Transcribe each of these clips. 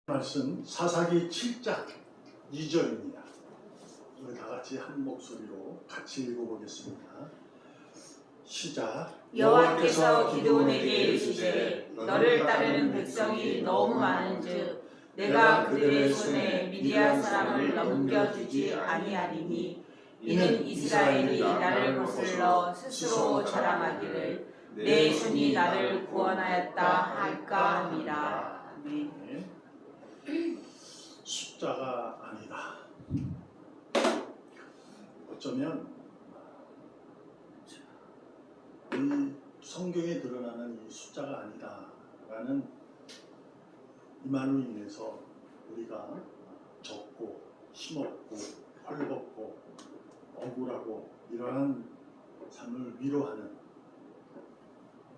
말씀 사사기 7장 2절입니다. 우리 다 같이 한 목소리로 같이 읽어보겠습니다. 시작. 여호와께서 기드온에게 이르시되 너를 따르는 백성이 너무 많은즉 내가 그들의 손에 미디안 사람을 넘겨주지 아니하리니 이는 이스라엘이 나를 거슬러 스스로 자랑하기를 내 손이 나를 구원하였다 할까 함이라. 아멘. 숫자가 아니다. 어쩌면 이 성경에 드러나는 이 숫자가 아니다라는 이 말로 인해서 우리가 적고 힘없고 헐벗고 억울하고 이러한 삶을 위로하는,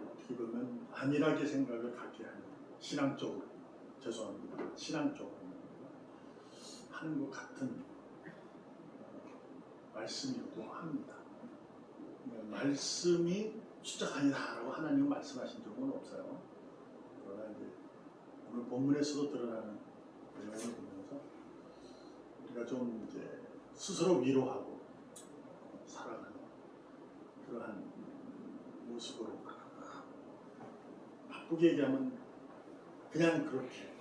어떻게 보면 안일하게 생각을 갖게 하는, 신앙적으로 하는 것 같은 말씀이기도 합니다. 말씀이 숫자가 아니다라고 하나님은 말씀하신 적은 없어요. 그러나 이제 오늘 본문에서도 드러나는 내용을 보면서 우리가 좀 이제 스스로 위로하고 살아가는 그러한 모습으로, 바쁘게 얘기하면 그냥 그렇게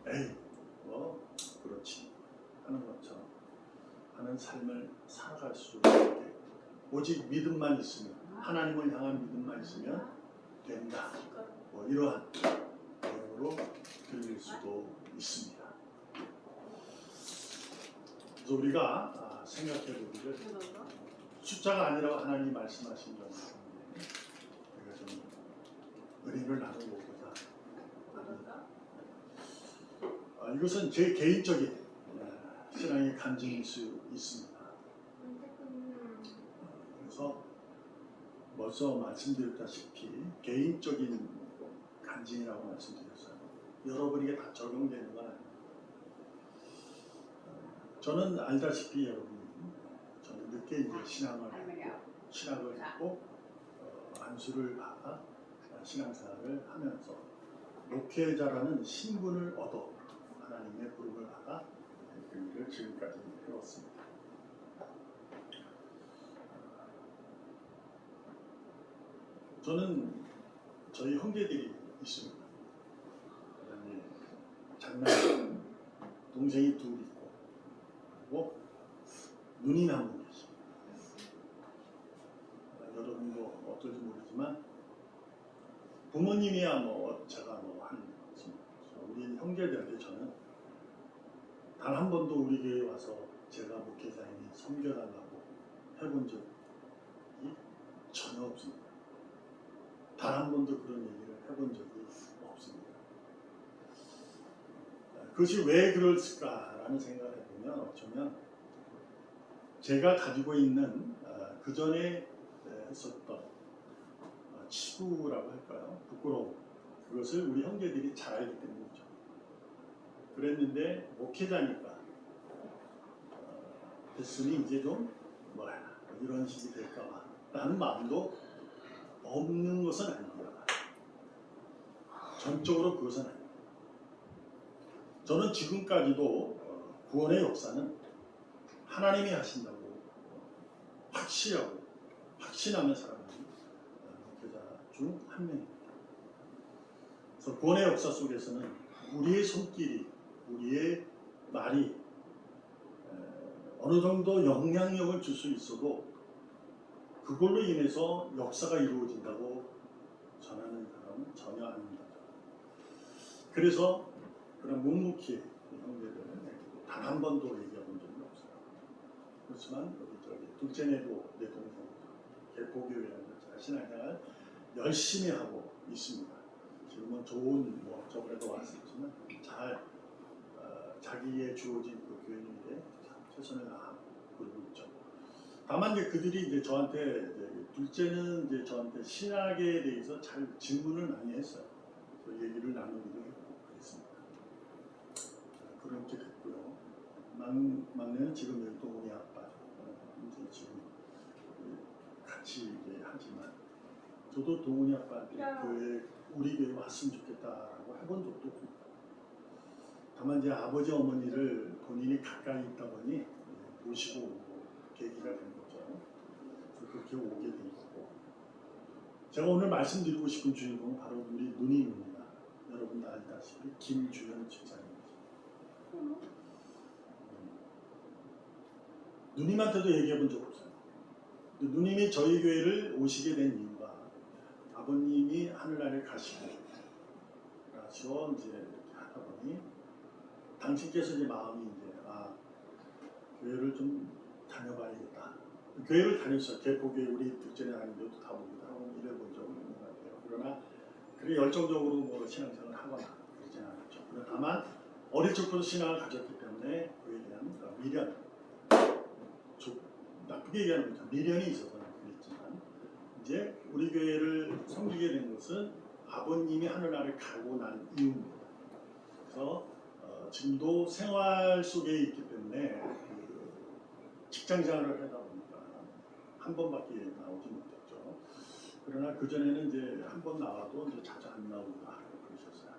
에이 뭐 그렇지 하는 것처럼 하는 삶을 살아갈 수 있게, 오직 믿음만 있으면, 하나님을 향한 믿음만 있으면 된다, 뭐 이러한 내용으로 들릴 수도 있습니다. 그래서 우리가 생각해 보기를, 숫자가 아니라고 하나님이 말씀하신 점 우리가 좀 은혜를 나눠보고자 합니다. 이것은 제 개인적인 신앙의 간증일 수 있습니다. 그래서 먼저 말씀드렸다시피 개인적인 간증이라고 말씀드렸어요. 여러분에게 다 적용되는 건 아닙니다. 저는 알다시피 여러분이, 저는 늦게 이제 신학을 했고 안수를 받아 신앙생활을 하면서 목회자라는 신분을 얻어 하나님의 부름을 받아 그 일을 지금까지 해왔습니다. 저는 저희 형제들이 있습니다. 그다음에 장남 동생이 둘 있고, 그리고 누님 한 분 계십니다. 여러분도 어떨지 모르지만 부모님이야 뭐 제가 뭐 한 우리 형제들한테 저는 단 한 번도 우리 교회에 와서 제가 목회자이니 섬겨달라고 해본 적이 전혀 없습니다. 단 한 번도 그런 얘기를 해본 적이 없습니다. 그것이 왜 그럴까라는 생각을 해보면, 어쩌면 제가 가지고 있는 그 전에 했었던 치부라고 할까요? 부끄러움, 그것을 우리 형제들이 잘 알기 때문이죠. 그랬는데 목회자니까 됐으니 이제 좀 뭐야 이런 식이 될까봐 라는 마음도 없는 것은 아닙니다. 전적으로 그것은 아닙니다. 저는 지금까지도 구원의 역사는 하나님이 하신다고 확실하고 확신하며 살아가는 목회자 중 한 명입니다. 그래서 구원의 역사 속에서는 우리의 손길이, 우리의 말이 어느 정도 영향력을 줄 수 있어도 그걸로 인해서 역사가 이루어진다고 전하는 사람은 전혀 아닙니다. 그래서 그런 묵묵히 형제들은 단 한 번도 얘기해 본 적이 없어요. 그렇지만 저기 둘째네도 내 동생 개포교회에서 신앙생활 열심히 하고 있습니다. 지금은 좋은 뭐 저번에도 왔었지만 잘 자기의 주어진 그 교회 일에 최선을 다하고 그러고 있죠. 다만 이제 그들이 이제 저한테 둘째는 이제 저한테 신학에 대해서 잘 질문을 많이 했어요. 그 얘기를 나누기도 했고 그랬습니다. 그렇게 됐고요. 막내는 지금 여기 동훈이 아빠죠. 이제 지금 같이 이제 하지만 저도 동훈이 아빠한테 교회, 우리 교회 왔으면 좋겠다라고 해본 적도 없습니다. 다만 이제 아버지 어머니를 본인이 가까이 있다 보니 모시고 오고 계기가 된 거죠. 그래서 그렇게 오게 된 거고. 제가 오늘 말씀드리고 싶은 주인공은 바로 우리 누님입니다. 여러분 다 알다시피 김주현 집사님이죠. 누님한테도 얘기해 본 적 없어요. 누님이 저희 교회를 오시게 된 이유가 아버님이 하늘나라에 가시고 이제 이렇게 하다 보니 당신께서 이제 마음이 이제 교회를 좀 다녀봐야겠다. 교회를 다녔어요. 개포교회 우리 둘째네 아닌데도 다 봅니다. 이래 본 적은 있는 것 같아요. 그러나 그렇게 열정적으로 뭐 신앙생활을 하거나 그러진 않았죠. 그러나 다만 어릴 적부터 신앙을 가졌기 때문에 그에 대한 미련, 나쁘게 얘기하는 거죠. 미련이 있어서는 그랬지만 이제 우리 교회를 섬기게 된 것은 아버님이 하늘나라에 가고 난 이후입니다. 그래서 지금도 생활 속에 있기 때문에 직장 생활을 하다 보니까 한 번밖에 나오지 못했죠. 그러나 그 전에는 이제 한 번 나와도 이제 자주 안 나오다 그러셨어요.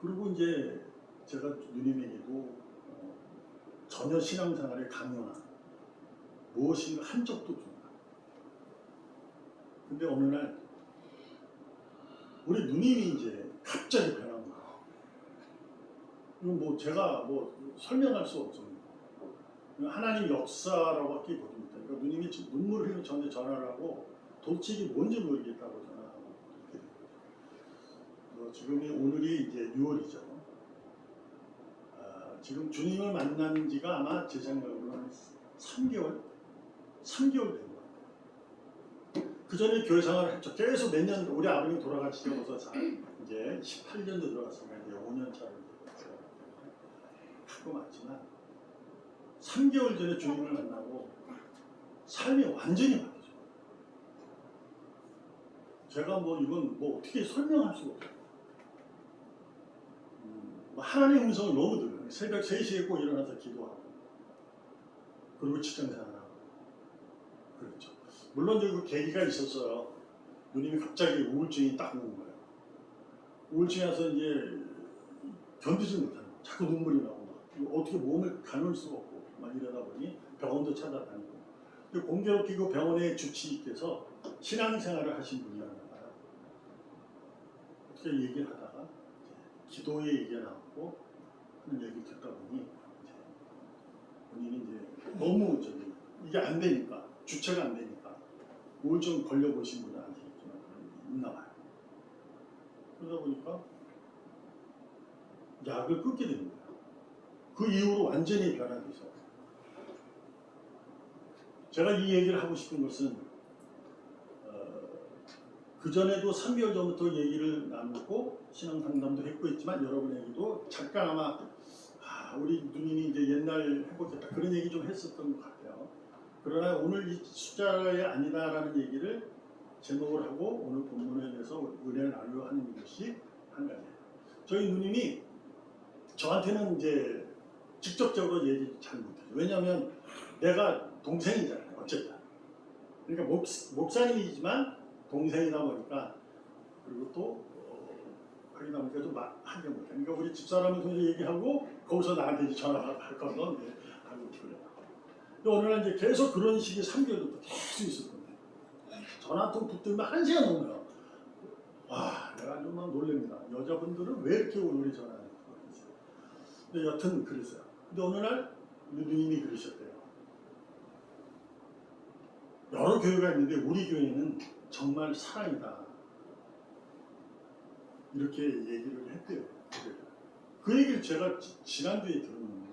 그리고 이제 제가 누님에게도 전혀 신앙생활에 강요나 무엇인가 한 적도 없습니다. 근데 어느 날 우리 누님이 이제 갑자기 변한 거예요. 이건 뭐 제가 뭐 설명할 수 없습니다. 하나님 역사라고 할게 못합니다. 그러니까 누님이 지금 눈물을 흘리며 저한테 전화를 하고 도대체 이게 뭔지 모르겠다고 전화하고 이렇게 된 거죠. 지금이 오늘이 이제 6월이죠. 지금 주님을 만난 지가 아마 제 생각으로 한 3개월 된 거예요. 그 전에 교회 생활을 했죠. 계속 몇 년, 우리 아버님 돌아가시면서 이제 18년도 들어갔으니까 이제 5년 차를 하고 맞지만 3개월 전에 주님을 만나고 삶이 완전히 바뀌죠. 제가 뭐 이건 뭐 어떻게 설명할 수가 없어요. 하나님의 음성을 너무 들어요. 새벽 3시에 꼭 일어나서 기도하고 그리고 직장생활하고 그렇죠. 물론 이제 그 계기가 있었어요. 누님이 갑자기 우울증이 딱 오는 거예요. 우울증이 와서 이제 견디지 못하는 거예요. 자꾸 눈물이 나고 막 어떻게 몸을 가눌 수가 없고 막 이러다 보니 병원도 찾아다니고. 근데 공교롭게 그 병원의 주치의께서 신앙생활을 하신 분이었나 봐요. 어떻게 얘기를 하다가 이제 기도의 얘기가 나왔고 그런 얘기를 듣다 보니 이제 본인이 이제 너무 이게 안 되니까 주체가 안 되니까 우울증 걸려보신 분은 아시겠지만 있나 봐요. 그러다 보니까 약을 끊게 되는 거예요. 그 이후로 완전히 변화돼서 제가 이 얘기를 하고 싶은 것은 그전에도 3개월 전부터 얘기를 나누고 신앙 상담도 했고 있지만 여러분에게도 잠깐 아마 우리 누님이 이제 옛날 해보겠다 그런 얘기 좀 했었던 것 같아요. 그러나 오늘 이 숫자에 아니다라는 얘기를 제목을 하고 오늘 본문에 대해서 은혜를 나누려 하는 것이 한 가지예요. 저희 누님이 저한테는 이제 직접적으로 얘기 잘 못해요. 왜냐하면 내가 동생이잖아요. 어쨌든. 그러니까 목사님이지만 동생이다 보니까 그리고 또 하기다 보니까 좀 하게 못해요. 그러니까 우리 집사람을 통해서 얘기하고 거기서 나한테 이제 전화가 갈 거서 하고 그래요. 근데 어느 날 이제 계속 그런 식이 3개월부터 계속 있을 건데 전화 한 통 붙들면 1시간 넘어요. 와, 내가 좀 막 놀랍니다. 여자분들은 왜 이렇게 오래 전화하는 거예요? 근데 여튼 그랬어요. 근데 어느 날 누님이 그러셨대요. 여러 교회가 있는데 우리 교회는 정말 사랑이다. 이렇게 얘기를 했대요. 그 얘기를 제가 지난주에 들은 겁니다.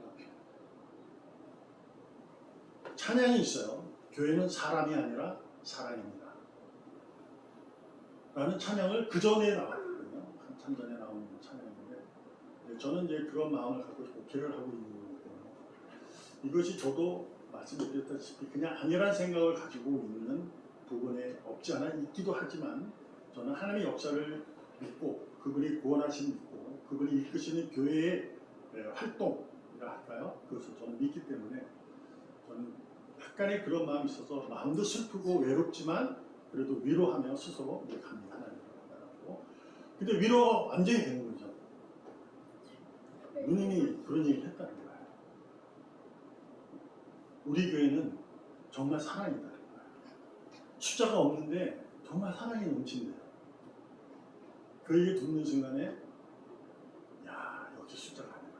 찬양이 있어요. 교회는 사람이 아니라 사랑입니다. 라는 찬양을 그 전에 나왔거든요. 한참 전에 나온 찬양인데 저는 이제 그런 마음을 갖고 목회를 하고 있는 거거든요. 이것이 저도 말씀드렸다시피 그냥 아니란 생각을 가지고 있는 부분에 없지 않아 있기도 하지만 저는 하나님의 역사를 믿고 그분이 구원하심 믿고 그분이 이끄시는 교회의 활동이라 할까요? 그것을 저는 믿기 때문에 저는 약간의 그런 마음이 있어서 마음도 슬프고 외롭지만 그래도 위로하며 스스로 갑니다. 하나님을 만나고 근데 위로가 완전히 되는 거죠. 누님이 그런 얘기를 했다는 거예요. 우리 교회는 정말 사랑이다는 거예요. 숫자가 없는데 정말 사랑이 넘친대요. 그 얘기 듣는 순간에 야, 역시 숫자가 아니구나.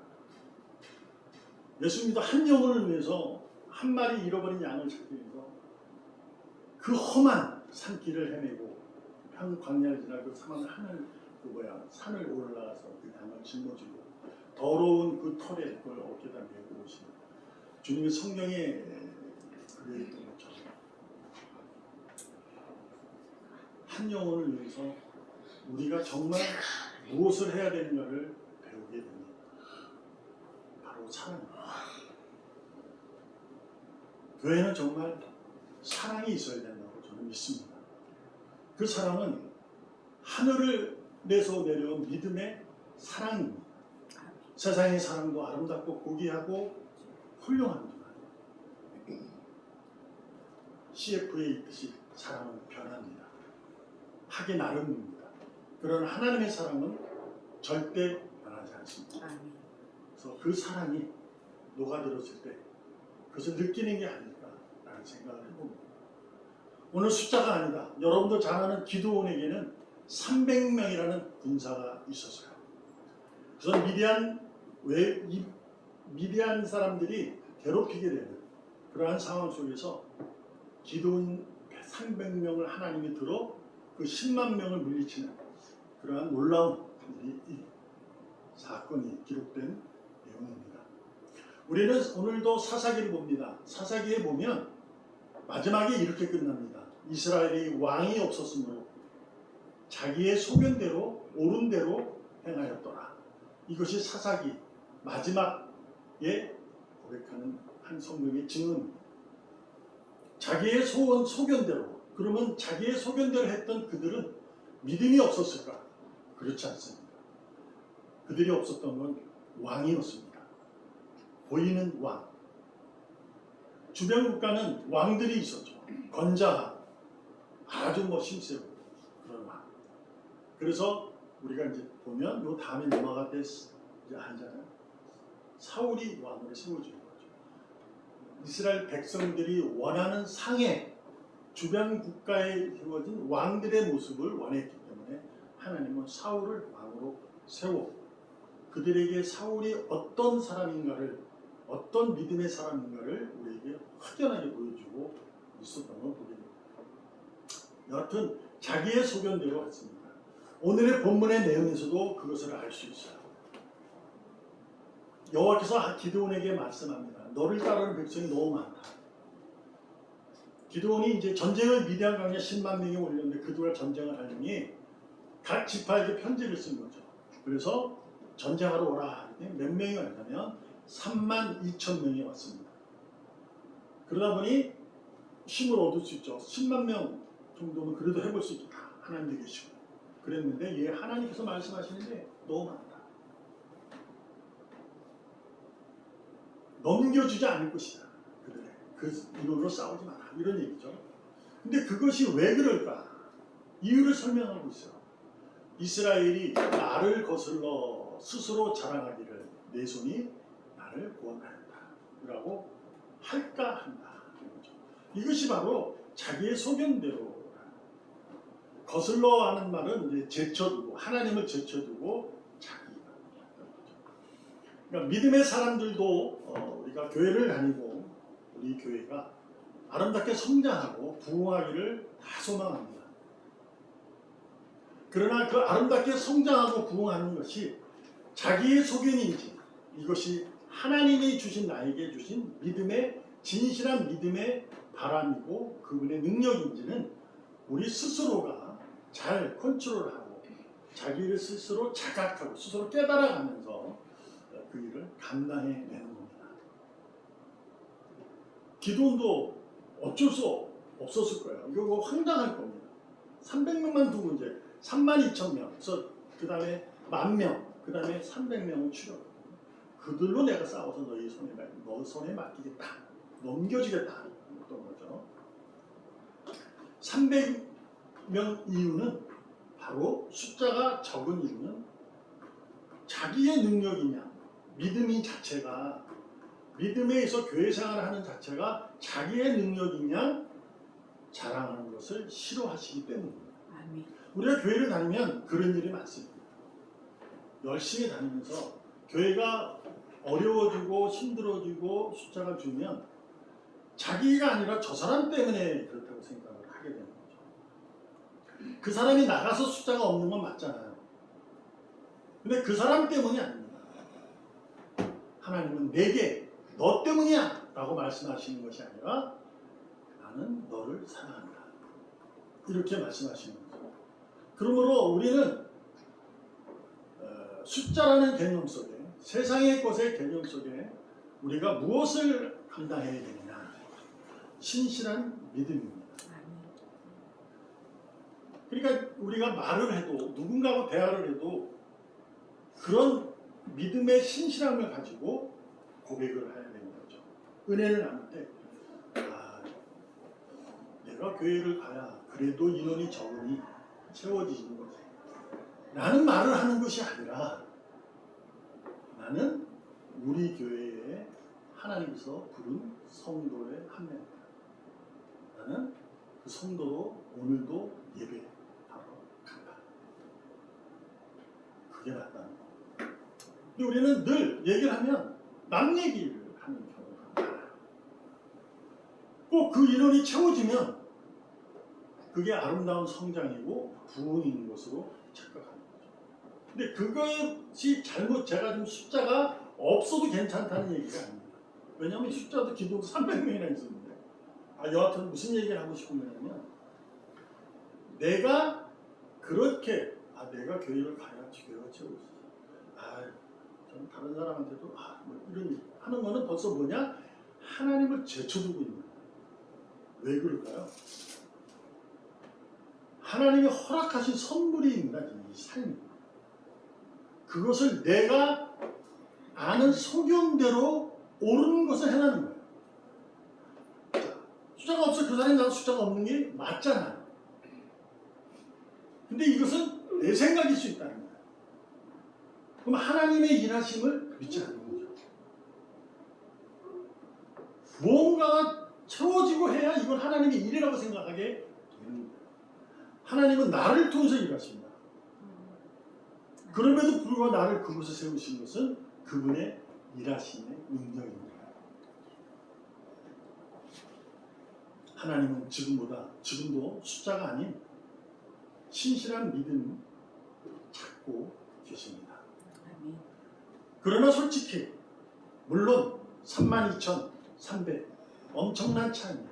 예수님도 한 영혼을 위해서 한 마리 잃어버린 양을 찾기 위해서 그 험한 산길을 헤매고 광야를 지나 그 산을 올라가서 그 양을 짊어지고 더러운 그 털에 그걸 어깨다 메고 오시는 주님의 성경에 그랬던 것처럼 한 영혼을 위해서 우리가 정말 무엇을 해야 되는가를 배우게 됩니다. 바로 사랑입니다. 교회는 정말 사랑이 있어야 된다고 저는 믿습니다. 그 사랑은 하늘에서 내려온 믿음의 사랑입니다. 세상의 사랑도 아름답고 고귀하고 훌륭합니다. CF에 있듯이 사랑은 변합니다. 하기 나름입니다. 그러나 하나님의 사랑은 절대 변하지 않습니다. 그래서 그 사랑이 녹아들었을 때 그것을 느끼는 게 아닐까라는 생각을 해봅니다. 오늘 숫자가 아니다. 여러분도 잘 아는 기드온에게는 300명이라는 군사가 있었어요. 그래서 미디안 사람들이 괴롭히게 되는 그러한 상황 속에서 기드온 300명을 하나님이 들어 그 10만 명을 물리치는 그러한 놀라운 사건이 기록된 내용입니다. 우리는 오늘도 사사기를 봅니다. 사사기에 보면 마지막에 이렇게 끝납니다. 이스라엘이 왕이 없었으므로 자기의 소견대로 옳은 대로 행하였더라. 이것이 사사기 마지막에 고백하는 한 성경의 증언입니다. 자기의 소견대로, 그러면 자기의 소견대로 했던 그들은 믿음이 없었을까? 그렇지 않습니다. 그들이 없었던 건 왕이었습니다. 보이는 왕. 주변 국가는 왕들이 있었죠. 건자한 아주 힘세고 그런 왕. 그래서 우리가 이제 보면 요 다음에 넘어갈 때 이제 하잖아요. 사울이 왕으로 세워지는 거죠. 이스라엘 백성들이 원하는 상의 주변 국가에 세워진 왕들의 모습을 원했기 때문에 하나님은 사울을 왕으로 세워 그들에게 사울이 어떤 사람인가를 어떤 믿음의 사람인가를 우리에게 확연하게 보여주고 있었던 걸 보게 됩니다. 여하튼 자기의 소견대로 했습니다. 오늘의 본문의 내용에서도 그것을 알 수 있어요. 여호와께서 기드온에게 말씀합니다. 너를 따르는 백성이 너무 많다. 기드온이 이제 전쟁을 미디안 광야 10만 명이 올렸는데 그들과 전쟁을 하려니 각 지파에게 편지를 쓴 거죠. 그래서 전쟁하러 오라. 몇 명이 왔냐면 3만 2천 명이 왔습니다. 그러다 보니 힘을 얻을 수 있죠. 10만 명 정도는 그래도 해볼 수 있겠다. 하나님이 계시고. 그랬는데 얘 하나님께서 말씀하시는데 너무 많다. 넘겨주지 않을 것이다. 그들의 그 이론으로 싸우지 마라. 이런 얘기죠. 근데 그것이 왜 그럴까? 이유를 설명하고 있어요. 이스라엘이 나를 거슬러 스스로 자랑하기를 내 손이 나를 구원하였다 라고 할까 한다. 이것이 바로 자기의 소견대로 거슬러 하는 말은 이제 제쳐두고 하나님을 제쳐두고 자기가. 그러니까 믿음의 사람들도 우리가 교회를 다니고 우리 교회가 아름답게 성장하고 부흥하기를 다 소망합니다. 그러나 그 아름답게 성장하고 부흥하는 것이 자기의 소견인지 이것이 하나님이 주신 나에게 주신 믿음의 진실한 믿음의 바람이고 그분의 능력인지는 우리 스스로가 잘 컨트롤하고 자기를 스스로 자각하고 스스로 깨달아가면서 그 일을 감당해내는 겁니다. 기도원도 어쩔 수 없었을 거예요. 이거 황당할 겁니다. 300명만 두고 이제 3만 2천 명, 그래서 그 다음에 10,000명, 그 다음에 300명을 추려. 그들로 내가 싸워서 너희 손에 맡기겠다. 넘겨주겠다. 어떤 거죠. 300명 이유는 바로 숫자가 적은 이유는 자기의 능력이냐 믿음이 자체가 믿음에 있어 교회 생활을 하는 자체가 자기의 능력이냐 자랑하는 것을 싫어하시기 때문입니다. 아멘. 우리가 교회를 다니면 그런 일이 많습니다. 열심히 다니면서 교회가 어려워지고 힘들어지고 숫자가 줄면 자기가 아니라 저 사람 때문에 그렇다고 생각을 하게 되는 거죠. 그 사람이 나가서 숫자가 없는 건 맞잖아요. 근데 그 사람 때문이 아닙니다. 하나님은 내게 너 때문이야 라고 말씀하시는 것이 아니라 나는 너를 사랑한다 이렇게 말씀하시는 거죠. 그러므로 우리는 숫자라는 개념 속에 세상의 것의 개념 속에 우리가 무엇을 감당해야 되느냐 신실한 믿음입니다. 그러니까 우리가 말을 해도 누군가하고 대화를 해도 그런 믿음의 신실함을 가지고 고백을 해야 되는 거죠. 은혜를 나눌 때 내가 교회를 가야 그래도 인원이 적으니 채워지는 거지 라는 말을 하는 것이 아니라 나는 우리 교회에 하나님께서 부른 성도의 한 명이다. 나는 그 성도로 오늘도 예배하러 간다. 그게 맞다는 거. 근데 우리는 늘 얘기를 하면 남 얘기를 하는 경우가 많아요. 꼭 그 인원이 채워지면 그게 아름다운 성장이고 부흥인 것으로 착각하는 거죠. 근데 그것이 잘못 제가 지금 숫자가 없어도 괜찮다는 얘기가 아닙니다. 왜냐하면 숫자도 기도도 300명이나 있었는데 여하튼 무슨 얘기를 하고 싶은 거냐면 내가 그렇게 내가 교회를 가야지 교회가 채워지지 저는 다른 사람한테도 뭐 이런 얘기 하는 거는 벌써 뭐냐? 하나님을 제쳐두고 있는 거예요. 왜 그럴까요? 하나님이 허락하신 선물입니다. 이 삶이. 그것을 내가 아는 소견대로 옳은 것을 해나는 거예요. 자, 숫자가 없어 그 사람이 나는 숫자가 없는 게 맞잖아요. 근데 이것은 내 생각일 수 있다는 거예요. 그럼 하나님의 일하심을 믿지 않는 거죠. 무언가가 채워지고 해야 이건 하나님의 일이라고 생각하게 되는 거예요. 하나님은 나를 통해서 일하십니다. 그럼에도 불구하고 나를 그곳에 세우신 것은 그분의 일하심의 능력입니다. 하나님은 지금도 숫자가 아닌 신실한 믿음 찾고 계십니다. 그러나 솔직히 물론 32,300 엄청난 차이입니다.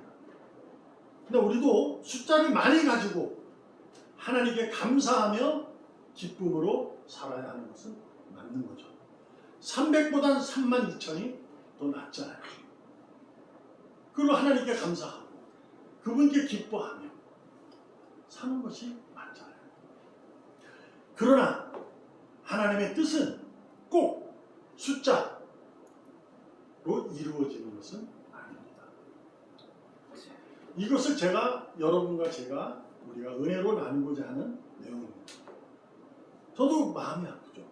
근데 우리도 숫자를 많이 가지고 하나님께 감사하며 기쁨으로 살아야 하는 것은 맞는 거죠. 300보단 32,000이 더 낫잖아요. 그리고 하나님께 감사하고 그분께 기뻐하며 사는 것이 맞잖아요. 그러나 하나님의 뜻은 꼭 숫자로 이루어지는 것은 아닙니다. 이것을 여러분과 제가 우리가 은혜로 나누고자 하는 내용입니다. 저도 마음이 아프죠.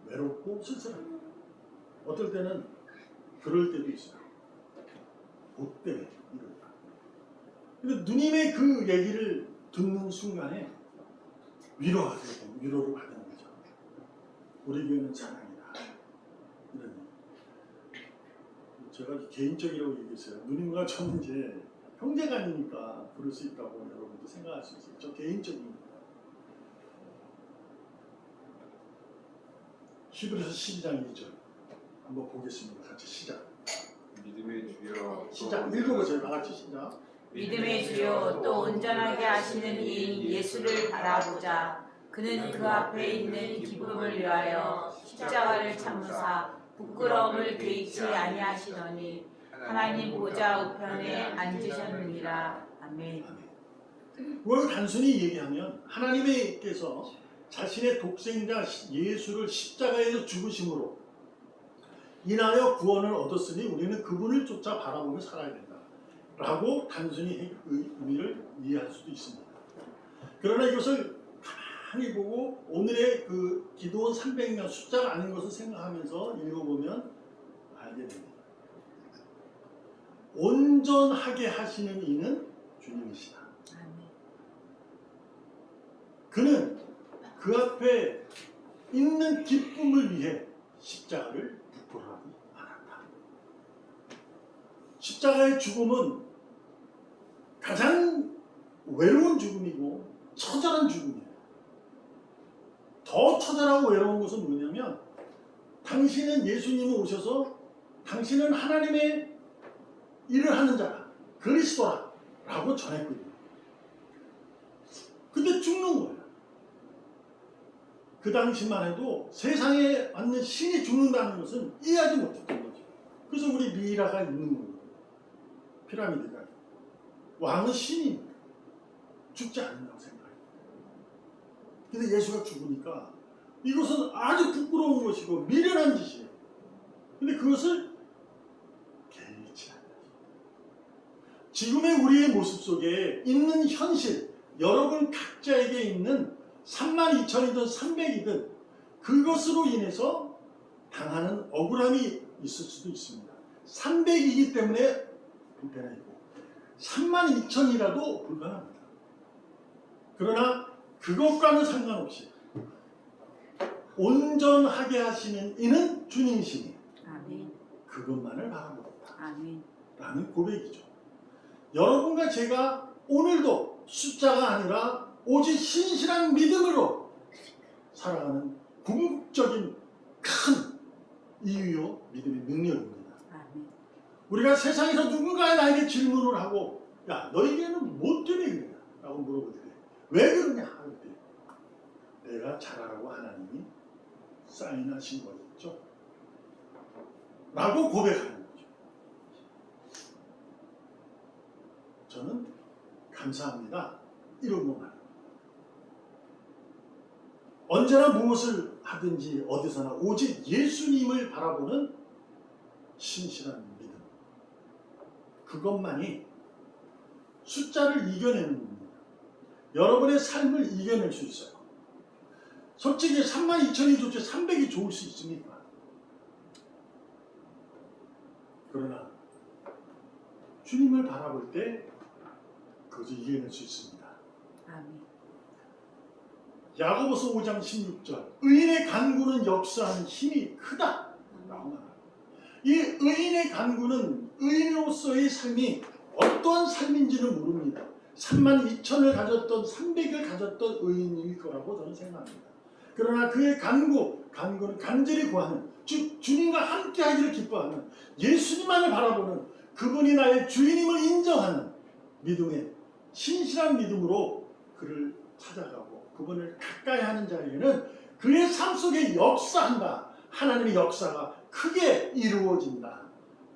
외롭고 쓸쓸합니다. 어떨 때는 그럴 때도 있어요. 뭐 때문에 이럴까. 근데 누님의 그 얘기를 듣는 순간에 위로를 받는 거죠. 우리 교회는 사랑이다. 이런 얘기. 제가 개인적이라고 얘기했어요. 누님과 저는 이제 형제간이니까 그럴 수 있다고 여러분도 생각할 수 있어요. 저 개인적입니다. 히브리서 12장 2절 한번 보겠습니다. 같이 시작. 믿음의 주여 시작. 읽어보세요. 다 같이 시작. 믿음의 주여 또 온전하게 하시는 이인 예수를 바라보자. 그는 그 앞에 있는 기쁨을 위하여 십자가를 참으사 부끄러움을 개의치 아니하시더니 하나님 보좌 우편에 앉으셨느니라. 아멘. 그걸 단순히 얘기하면 하나님께서 자신의 독생자 예수를 십자가에서 죽으심으로 인하여 구원을 얻었으니 우리는 그분을 쫓아 바라보며 살아야 된다 라고 단순히 의미를 이해할 수도 있습니다. 그러나 이것을 가만히 보고 오늘의 그 기도원 300명 숫자가 아닌 것을 생각하면서 읽어보면 알게 됩니다. 온전하게 하시는 이는 주님이시다. 아멘. 그는 그 앞에 있는 기쁨을 위해 십자가를 부끄러워하지 않았다. 십자가의 죽음은 가장 외로운 죽음이고 처절한 죽음이에요. 더 처절하고 외로운 것은 뭐냐면 당신은 예수님이 오셔서 당신은 하나님의 일을 하는 자라 그리스도라 라고 전했거든요. 근데 죽는 거예요. 그 당시만 해도 세상에 왔는 신이 죽는다는 것은 이해하지 못했던 거죠. 그래서 우리 미이라가 있는 거예요. 피라미드가. 왕은 신입니다. 죽지 않는다고 생각해요. 근데 예수가 죽으니까 이것은 아주 부끄러운 것이고 미련한 짓이에요. 근데 그것을 개의치 않아요. 지금의 우리의 모습 속에 있는 현실, 여러분 각자에게 있는 32,000이든 300이든 그것으로 인해서 당하는 억울함이 있을 수도 있습니다. 300이기 때문에 불편하고 32,000이라도 불편합니다. 그러나 그것과는 상관없이 온전하게 하시는 이는 주님이시니 아멘. 그것만을 바라봅니다. 아멘. 라는 고백이죠. 여러분과 제가 오늘도 숫자가 아니라 오직 신실한 믿음으로 살아가는 궁극적인 큰 이유요 믿음의 능력입니다. 아멘. 우리가 세상에서 누군가 나에게 질문을 하고 야 너에게는 뭐 때문에 그래? 라고 물어볼 때 왜 그러냐 할 때 내가 잘하라고 하나님이 사인하신 거겠죠? 라고 고백하는 거죠. 저는 감사합니다. 이런 것만. 언제나 무엇을 하든지 어디서나 오직 예수님을 바라보는 신실한 믿음. 그것만이 숫자를 이겨내는 겁니다. 여러분의 삶을 이겨낼 수 있어요. 솔직히 32,000이 좋지 300이 좋을 수 있습니까? 그러나 주님을 바라볼 때 그것을 이겨낼 수 있습니다. 아멘. 야고보서 5장 16절 의인의 간구는 역사하는 힘이 크다 라고 말합니다. 이 의인의 간구는 의인으로서의 삶이 어떠한 삶인지는 모릅니다. 32,000을 가졌던 300을 가졌던 의인일 거라고 저는 생각합니다. 그러나 그의 간구는 간절히 구하는 즉 주님과 함께 하기를 기뻐하는 예수님만을 바라보는 그분이 나의 주인임을 인정하는 믿음의 신실한 믿음으로 그를 찾아가고 그분을 가까이 하는 자에게는 그의 삶 속에 역사한다. 하나님의 역사가 크게 이루어진다.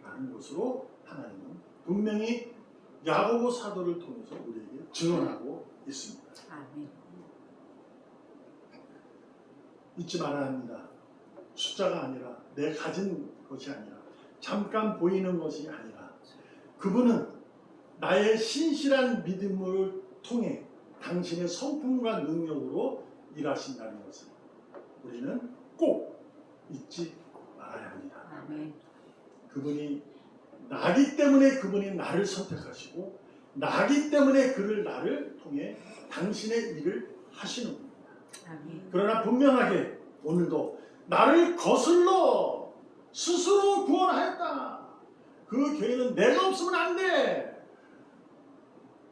라는 것으로 하나님은 분명히 야고보 사도를 통해서 우리에게 증언하고 있습니다. 아멘. 잊지 말아야 합니다. 숫자가 아니라 내 가진 것이 아니라 잠깐 보이는 것이 아니라 그분은 나의 신실한 믿음을 통해 당신의 성품과 능력으로 일하신다는 것을 우리는 꼭 잊지 말아야 합니다. 아멘. 그분이 나기 때문에 그분이 나를 선택하시고 나기 때문에 그를 나를 통해 당신의 일을 하시는 겁니다. 아멘. 그러나 분명하게 오늘도 나를 거슬러 스스로 구원하였다. 그 교회는 내가 없으면 안 돼.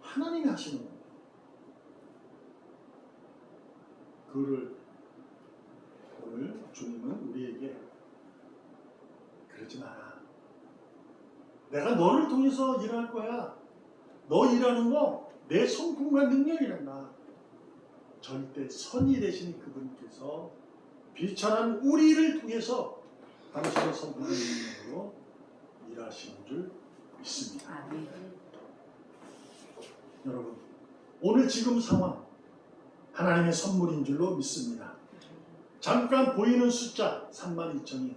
하나님이 하시는 겁니다. 그를 오늘 주님은 우리에게 그러지 마라. 내가 너를 통해서 일할 거야. 너 일하는 거 내 성품과 능력이란다. 절대 선이 되신 그분께서 비천한 우리를 통해서 당신의 성품과 능력으로 일하시는 줄 믿습니다. 아멘. 여러분, 오늘 지금 상황 하나님의 선물인 줄로 믿습니다. 잠깐 보이는 숫자 32,000이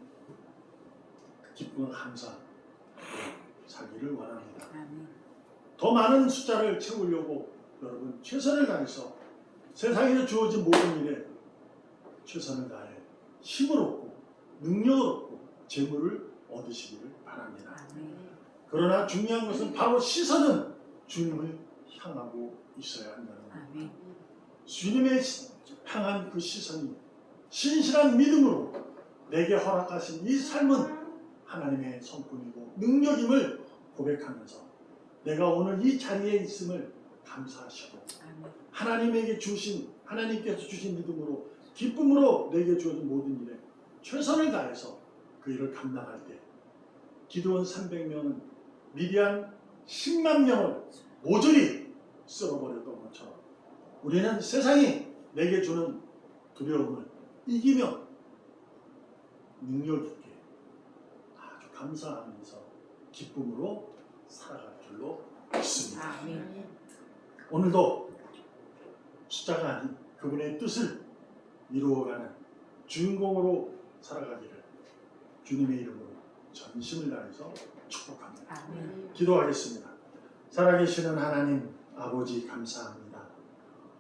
기쁨과 감사 살기를 원합니다. 아멘. 더 많은 숫자를 채우려고 여러분 최선을 다해서 세상에 주어진 모든 일에 최선을 다해 힘을 얻고 능력을 얻고 재물을 얻으시기를 바랍니다. 아멘. 그러나 중요한 것은 바로 시선은 주님을 향하고 있어야 한다는 것. 아멘. 주님의 향한 그 시선이 신실한 믿음으로 내게 허락하신 이 삶은 하나님의 성품이고 능력임을 고백하면서 내가 오늘 이 자리에 있음을 감사하시고 아멘. 하나님께서 주신 믿음으로 기쁨으로 내게 주어진 모든 일에 최선을 다해서 그 일을 감당할 때 기드온 300명은 미디안 10만 명을 모조리 쓸어버렸던 것처럼 우리는 세상이 내게 주는 두려움을 이기며 능력 있게 아주 감사하면서 기쁨으로 살아갈 줄로 믿습니다. 아멘. 오늘도 숫자가 아닌 그분의 뜻을 이루어가는 주인공으로 살아가기를 주님의 이름으로 전심을 다해서 축복합니다. 아멘. 기도하겠습니다. 살아계시는 하나님 아버지 감사합니다.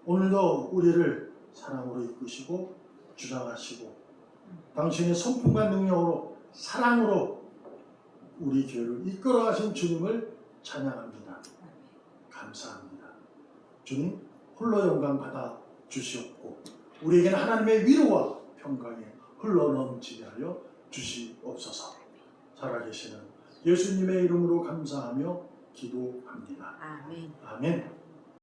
오늘도 우리를 사랑으로 이끄시고 주장하시고 당신의 성품과 능력으로 사랑으로 우리 교회를 이끌어 가신 주님을 찬양합니다. 감사합니다. 주님 홀로 영광 받아 주시옵고 우리에게는 하나님의 위로와 평강에 흘러넘치게 하여 주시옵소서. 살아계시는 예수님의 이름으로 감사하며 기도합니다. 아멘. 아멘.